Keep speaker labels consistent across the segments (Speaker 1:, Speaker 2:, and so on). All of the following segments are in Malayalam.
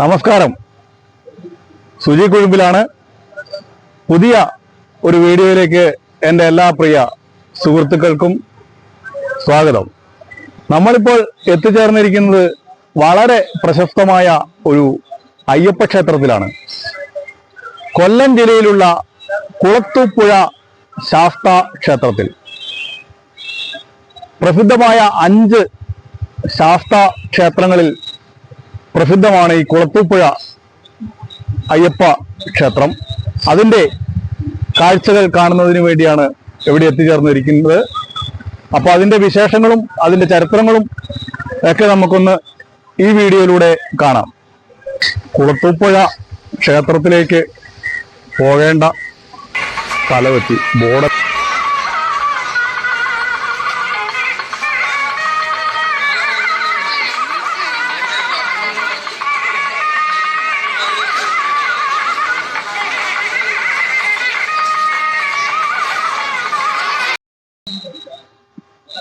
Speaker 1: നമസ്കാരം, സുജി കുഴുമ്പിലാണ്. പുതിയ ഒരു വീഡിയോയിലേക്ക് എൻ്റെ എല്ലാ പ്രിയ സുഹൃത്തുക്കൾക്കും സ്വാഗതം. നമ്മളിപ്പോൾ എത്തിച്ചേർന്നിരിക്കുന്നത് വളരെ പ്രശസ്തമായ ഒരു അയ്യപ്പ ക്ഷേത്രത്തിലാണ്. കൊല്ലം ജില്ലയിലുള്ള കുളത്തൂപ്പുഴ ശാസ്ത ക്ഷേത്രത്തിൽ പ്രസിദ്ധമായ 5 ശാസ്ത ക്ഷേത്രങ്ങളിൽ പ്രസിദ്ധമാണ് ഈ കുളത്തൂപ്പുഴ അയ്യപ്പ ക്ഷേത്രം. അതിൻ്റെ കാഴ്ചകൾ കാണുന്നതിന് വേണ്ടിയാണ് ഇവിടെ എത്തിച്ചേർന്നിരിക്കുന്നത്. അപ്പോൾ അതിൻ്റെ വിശേഷങ്ങളും അതിൻ്റെ ചരിത്രങ്ങളും ഒക്കെ നമുക്കൊന്ന് ഈ വീഡിയോയിലൂടെ കാണാം. കുളത്തൂപ്പുഴ ക്ഷേത്രത്തിലേക്ക് പോകേണ്ട സ്ഥലമെത്തി. ബോർഡ്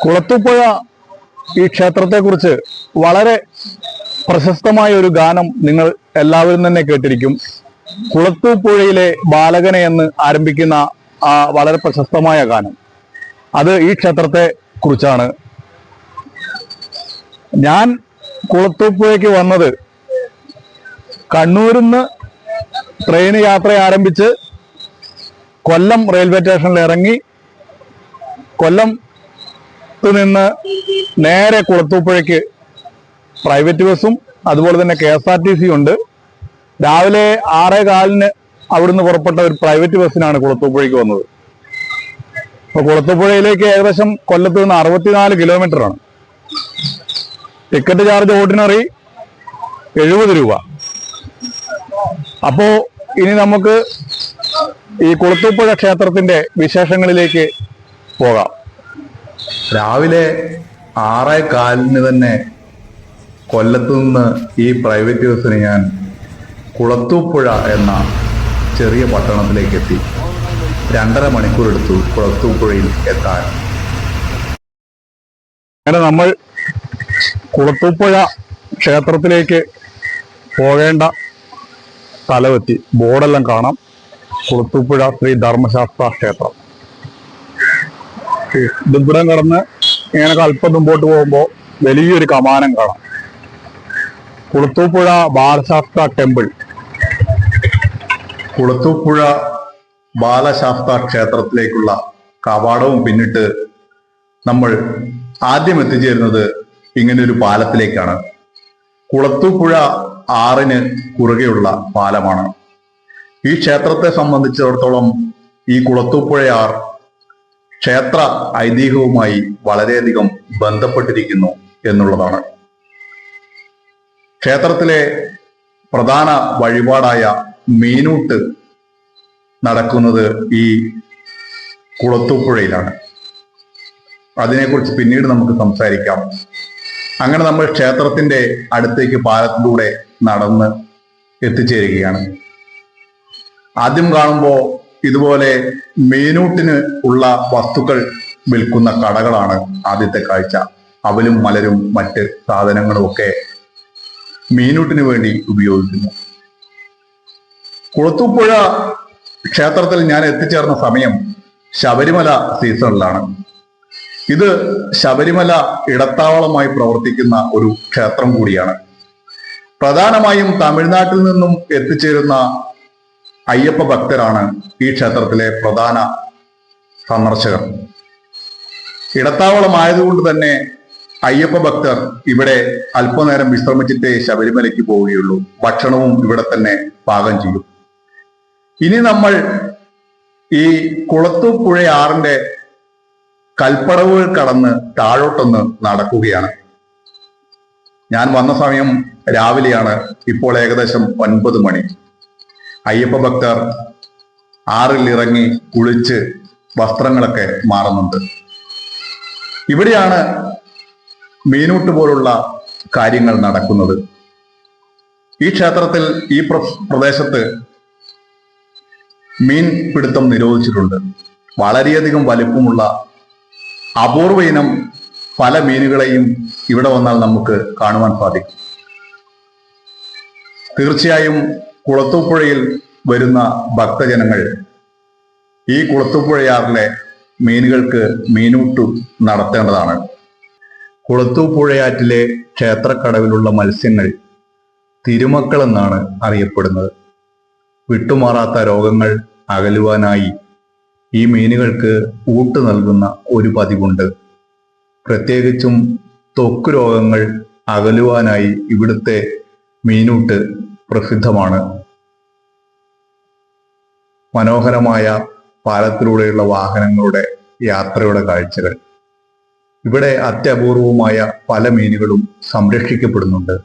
Speaker 1: കുളത്തൂപ്പുഴ ഈ ക്ഷേത്രത്തെക്കുറിച്ച് വളരെ പ്രശസ്തമായ ഒരു ഗാനം നിങ്ങൾ എല്ലാവരും തന്നെ കേട്ടിരിക്കും. കുളത്തൂപ്പുഴയിലെ ബാലകനെ എന്ന് ആരംഭിക്കുന്ന ആ വളരെ പ്രശസ്തമായ ഗാനം, അത് ഈ ക്ഷേത്രത്തെ കുറിച്ചാണ്. ഞാൻ കുളത്തൂപ്പുഴയ്ക്ക് വന്നത് കണ്ണൂരിൽ നിന്ന് ട്രെയിൻ യാത്ര ആരംഭിച്ച് കൊല്ലം റെയിൽവേ സ്റ്റേഷനിൽ ഇറങ്ങി കൊല്ലം നിന്ന് നേരെ കുളത്തൂപ്പുഴയ്ക്ക് പ്രൈവറ്റ് ബസ്സും അതുപോലെ തന്നെ KSRTC ഉണ്ട്. രാവിലെ 6:15 അവിടുന്ന് പുറപ്പെട്ട ഒരു പ്രൈവറ്റ് ബസ്സിനാണ് കുളത്തൂപ്പുഴയ്ക്ക് വന്നത്. അപ്പോൾ കുളത്തൂപ്പുഴയിലേക്ക് ഏകദേശം കൊല്ലത്ത് നിന്ന് 64 കിലോമീറ്ററാണ്. ടിക്കറ്റ് ചാർജ് ഓർഡിനറി 70 രൂപ. അപ്പോൾ ഇനി നമുക്ക് ഈ കുളത്തൂപ്പുഴ ക്ഷേത്രത്തിന്റെ വിശേഷങ്ങളിലേക്ക് പോകാം. രാവിലെ 6:15 തന്നെ കൊല്ലത്തു നിന്ന് ഈ പ്രൈവറ്റ് ബസ്സിന് ഞാൻ കുളത്തൂപ്പുഴ എന്ന ചെറിയ പട്ടണത്തിലേക്ക് എത്തി. 2.5 മണിക്കൂർ എടുത്തു കുളത്തൂപ്പുഴയിൽ എത്താൻ. അങ്ങനെ നമ്മൾ കുളത്തൂപ്പുഴ ക്ഷേത്രത്തിലേക്ക് പോകേണ്ട സ്ഥലമെത്തി. ബോർഡെല്ലാം കാണാം. കുളത്തൂപ്പുഴ ശ്രീ ധർമ്മശാസ്ത്ര ക്ഷേത്രം. ഇതിവിടം കടന്ന് ഇങ്ങനെ അല്പം മുമ്പോട്ട് പോകുമ്പോൾ വലിയൊരു കമാനം കാണാം. കുളത്തൂപ്പുഴ ബാലശാസ്ത്ര ടെമ്പിൾ. കുളത്തൂപ്പുഴ ബാലശാസ്ത്ര ക്ഷേത്രത്തിലേക്കുള്ള കവാടവും പിന്നിട്ട് നമ്മൾ ആദ്യം എത്തിച്ചേരുന്നത് ഇങ്ങനൊരു പാലത്തിലേക്കാണ്. കുളത്തൂപ്പുഴ ആറിന് കുറുകെയുള്ള പാലമാണ്. ഈ ക്ഷേത്രത്തെ സംബന്ധിച്ചിടത്തോളം ഈ കുളത്തൂപ്പുഴയാർ ക്ഷേത്ര ഐതിഹ്യവുമായി വളരെയധികം ബന്ധപ്പെട്ടിരിക്കുന്നു എന്നുള്ളതാണ്. ക്ഷേത്രത്തിലെ പ്രധാന വഴിപാടായ മീനൂട്ട് നടക്കുന്നത് ഈ കുളത്തൂപ്പുഴയിലാണ്. അതിനെക്കുറിച്ച് പിന്നീട് നമുക്ക് സംസാരിക്കാം. അങ്ങനെ നമ്മൾ ക്ഷേത്രത്തിന്റെ അടുത്തേക്ക് പാലത്തിലൂടെ നടന്ന് എത്തിച്ചേരുകയാണ്. ആദ്യം കാണുമ്പോൾ ഇതുപോലെ മീനൂട്ടിന് ഉള്ള വസ്തുക്കൾ വിൽക്കുന്ന കടകളാണ് ആദ്യത്തെ കാഴ്ച. അവലും മലരും മറ്റ് സാധനങ്ങളും ഒക്കെ മീനൂട്ടിന് വേണ്ടി ഉപയോഗിക്കുന്നു. കുളത്തൂപ്പുഴ ക്ഷേത്രത്തിൽ ഞാൻ എത്തിച്ചേർന്ന സമയം ശബരിമല സീസണിലാണ്. ഇത് ശബരിമല ഇടത്താവളമായി പ്രവർത്തിക്കുന്ന ഒരു ക്ഷേത്രം കൂടിയാണ്. പ്രധാനമായും തമിഴ്നാട്ടിൽ നിന്നും എത്തിച്ചേരുന്ന അയ്യപ്പ ഭക്തരാണ് ഈ ക്ഷേത്രത്തിലെ പ്രധാന സന്ദർശകർ. ഇടത്താവളമായതുകൊണ്ട് തന്നെ അയ്യപ്പ ഭക്തർ ഇവിടെ അല്പനേരം വിശ്രമിച്ചിട്ടേ ശബരിമലയ്ക്ക് പോവുകയുള്ളൂ. ഭക്ഷണവും ഇവിടെ തന്നെ പാകം ചെയ്യും. ഇനി നമ്മൾ ഈ കുളത്തൂപ്പുഴയാറിന്റെ കൽപ്പടവുകൾ കടന്ന് താഴോട്ടൊന്ന് നടക്കുകയാണ്. ഞാൻ വന്ന സമയം രാവിലെയാണ്. ഇപ്പോൾ ഏകദേശം 9 മണി. അയ്യപ്പ ഭക്തർ ആറിൽ ഇറങ്ങി കുളിച്ച് വസ്ത്രങ്ങളൊക്കെ മാറുന്നുണ്ട്. ഇവിടെയാണ് മീനൂട്ട് പോലുള്ള കാര്യങ്ങൾ നടക്കുന്നത്. ഈ ക്ഷേത്രത്തിൽ ഈ പ്രദേശത്ത് മീൻ പിടുത്തം നിരോധിച്ചിട്ടുണ്ട്. വളരെയധികം വലിപ്പമുള്ള അപൂർവ ഇനം പല മീനുകളെയും ഇവിടെ വന്നാൽ നമുക്ക് കാണുവാൻ സാധിക്കും. തീർച്ചയായും കുളത്തൂപ്പുഴയിൽ വരുന്ന ഭക്തജനങ്ങൾ ഈ കുളത്തൂപ്പുഴയാറിലെ മീനുകൾക്ക് മീനൂട്ടു നടത്തേണ്ടതാണ്. കുളത്തൂപ്പുഴയാറ്റിലെ ക്ഷേത്രക്കടവിലുള്ള മത്സ്യങ്ങൾ തിരുമക്കൾ എന്നാണ് അറിയപ്പെടുന്നത്. വിട്ടുമാറാത്ത രോഗങ്ങൾ അകലുവാനായി ഈ മീനുകൾക്ക് ഊട്ട് നൽകുന്ന ഒരു പതിവുണ്ട്. പ്രത്യേകിച്ചും ത്വക്ക് രോഗങ്ങൾ അകലുവാനായി ഇവിടുത്തെ മീനൂട്ട് പ്രസിദ്ധമാണ്. മനോഹരമായ പാലത്തിലൂടെയുള്ള വാഹനങ്ങളുടെ യാത്രയുടെ കാഴ്ചകൾ. ഇവിടെ അത്യപൂർവമായ പല മീനുകളും സംരക്ഷിക്കപ്പെടുന്നുണ്ട്.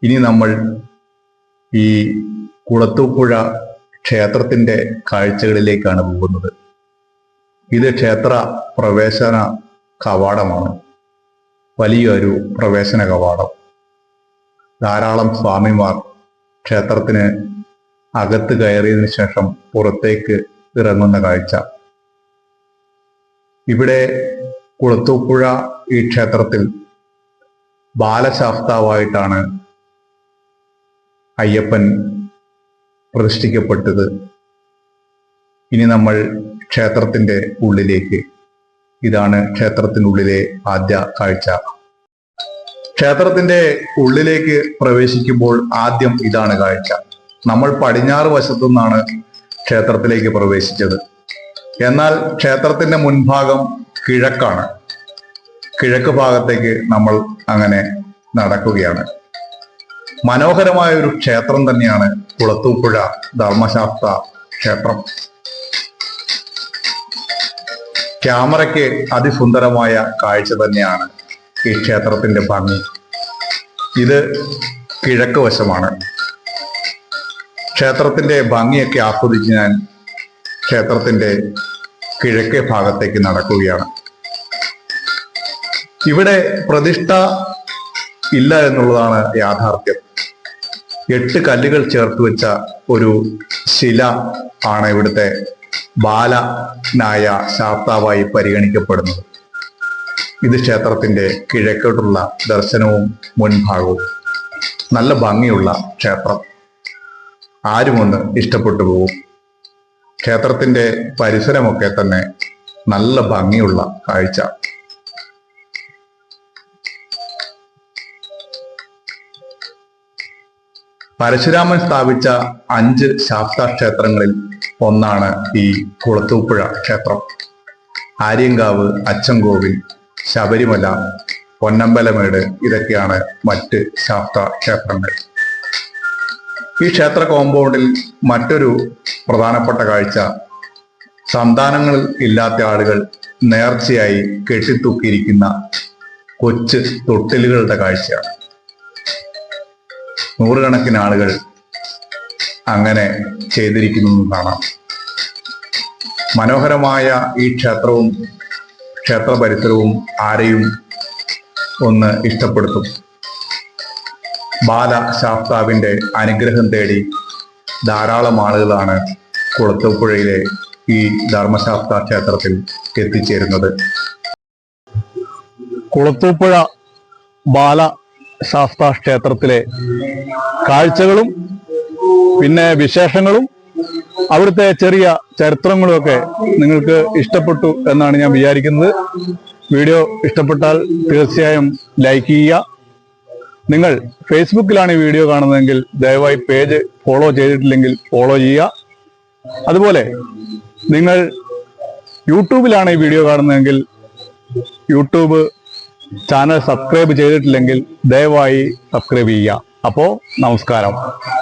Speaker 1: ഇനി നമ്മൾ ഈ കുളത്തൂപ്പുഴ ക്ഷേത്രത്തിന്റെ കാഴ്ചകളിലേക്കാണ് പോകുന്നത്. ഇത് ക്ഷേത്ര പ്രവേശന കവാടമാണ്. വലിയൊരു പ്രവേശന കവാടം. ധാരാളം സ്വാമിമാർ ക്ഷേത്രത്തിന് അകത്ത് കയറിയതിനു ശേഷം പുറത്തേക്ക് ഇറങ്ങുന്ന കാഴ്ച. ഇവിടെ കുളത്തൂപ്പുഴ ഈ ക്ഷേത്രത്തിൽ ബാലശാസ്താവായിട്ടാണ് അയ്യപ്പൻ പ്രതിഷ്ഠിക്കപ്പെട്ടത്. ഇനി നമ്മൾ ക്ഷേത്രത്തിന്റെ ഉള്ളിലേക്ക്. ഇതാണ് ക്ഷേത്രത്തിനുള്ളിലെ ആദ്യ കാഴ്ച. ക്ഷേത്രത്തിന്റെ ഉള്ളിലേക്ക് പ്രവേശിക്കുമ്പോൾ ആദ്യം ഇതാണ് കാഴ്ച. നമ്മൾ പടിഞ്ഞാറ് വശത്തു നിന്നാണ് ക്ഷേത്രത്തിലേക്ക് പ്രവേശിച്ചത്. എന്നാൽ ക്ഷേത്രത്തിന്റെ മുൻഭാഗം കിഴക്കാണ്. കിഴക്ക് ഭാഗത്തേക്ക് നമ്മൾ അങ്ങനെ നടക്കുകയാണ്. മനോഹരമായ ഒരു ക്ഷേത്രം തന്നെയാണ് കുളത്തൂപ്പുഴ ധർമ്മശാസ്ത്ര ക്ഷേത്രം. ക്യാമറയ്ക്ക് അതിസുന്ദരമായ കാഴ്ച തന്നെയാണ് ഈ ക്ഷേത്രത്തിന്റെ ഭംഗി. ഇത് കിഴക്ക് വശമാണ്. ക്ഷേത്രത്തിന്റെ ഭംഗിയൊക്കെ ആസ്വദിച്ച് ഞാൻ ക്ഷേത്രത്തിന്റെ കിഴക്കേ ഭാഗത്തേക്ക് നടക്കുകയാണ്. ഇവിടെ പ്രതിഷ്ഠ ഇല്ല എന്നുള്ളതാണ് യാഥാർത്ഥ്യം. 8 കല്ലുകൾ ചേർത്ത് വെച്ച ഒരു ശില ആണ് ഇവിടുത്തെ ബാലനായ ശാസ്താവായി പരിഗണിക്കപ്പെടുന്നത്. ഇത് ക്ഷേത്രത്തിന്റെ കിഴക്കോട്ടുള്ള ദർശനവും മുൻഭാഗവും. നല്ല ഭംഗിയുള്ള ക്ഷേത്രം. ആരുമൊന്ന് ഇഷ്ടപ്പെട്ടു പോകും. ക്ഷേത്രത്തിന്റെ പരിസരമൊക്കെ തന്നെ നല്ല ഭംഗിയുള്ള കാഴ്ച. പരശുരാമൻ സ്ഥാപിച്ച 5 ശാസ്താ ക്ഷേത്രങ്ങളിൽ ഒന്നാണ് ഈ കുളത്തൂപ്പുഴ ക്ഷേത്രം. ആര്യങ്കാവ്, അച്ചൻകോവിൽ, ശബരിമല, പൊന്നമ്പലമേട് ഇതൊക്കെയാണ് മറ്റ് ശാസ്താ ക്ഷേത്രങ്ങൾ. ഈ ക്ഷേത്ര കോമ്പൗണ്ടിൽ മറ്റൊരു പ്രധാനപ്പെട്ട കാഴ്ച സന്താനങ്ങൾ ഇല്ലാത്ത ആളുകൾ നേർച്ചയായി കെട്ടിത്തൂക്കിയിരിക്കുന്ന കൊച്ചു തൊട്ടിലുകളുടെ കാഴ്ചയാണ്. നൂറുകണക്കിന് ആളുകൾ അങ്ങനെ ചെയ്തിരിക്കുന്നു കാണാം. മനോഹരമായ ഈ ക്ഷേത്രവും ക്ഷേത്ര പരിസരവും ആരെയും ഒന്ന് ഇഷ്ടപ്പെടുത്തും. ബാലശാസ്താവിന്റെ അനുഗ്രഹം തേടി ധാരാളം ആളുകളാണ് കുളത്തൂപ്പുഴയിലെ ഈ ധർമ്മശാസ്ത്ര ക്ഷേത്രത്തിൽ എത്തിച്ചേരുന്നത്. കുളത്തൂപ്പുഴ ബാലശാസ്താ ക്ഷേത്രത്തിലെ കാഴ്ചകളും പിന്നെ വിശേഷങ്ങളും അവിടുത്തെ ചെറിയ ചരിത്രങ്ങളുമൊക്കെ നിങ്ങൾക്ക് ഇഷ്ടപ്പെട്ടു എന്നാണ് ഞാൻ വിചാരിക്കുന്നത്. വീഡിയോ ഇഷ്ടപ്പെട്ടാൽ തീർച്ചയായും ലൈക്ക് ചെയ്യുക. നിങ്ങൾ ഫേസ്ബുക്കിലാണ് ഈ വീഡിയോ കാണുന്നതെങ്കിൽ ദയവായി പേജ് ഫോളോ ചെയ്തിട്ടില്ലെങ്കിൽ ഫോളോ ചെയ്യുക. അതുപോലെ നിങ്ങൾ യൂട്യൂബിലാണ് ഈ വീഡിയോ കാണുന്നതെങ്കിൽ യൂട്യൂബ് ചാനൽ സബ്സ്ക്രൈബ് ചെയ്തിട്ടില്ലെങ്കിൽ ദയവായി സബ്സ്ക്രൈബ് ചെയ്യുക. അപ്പോൾ നമസ്കാരം.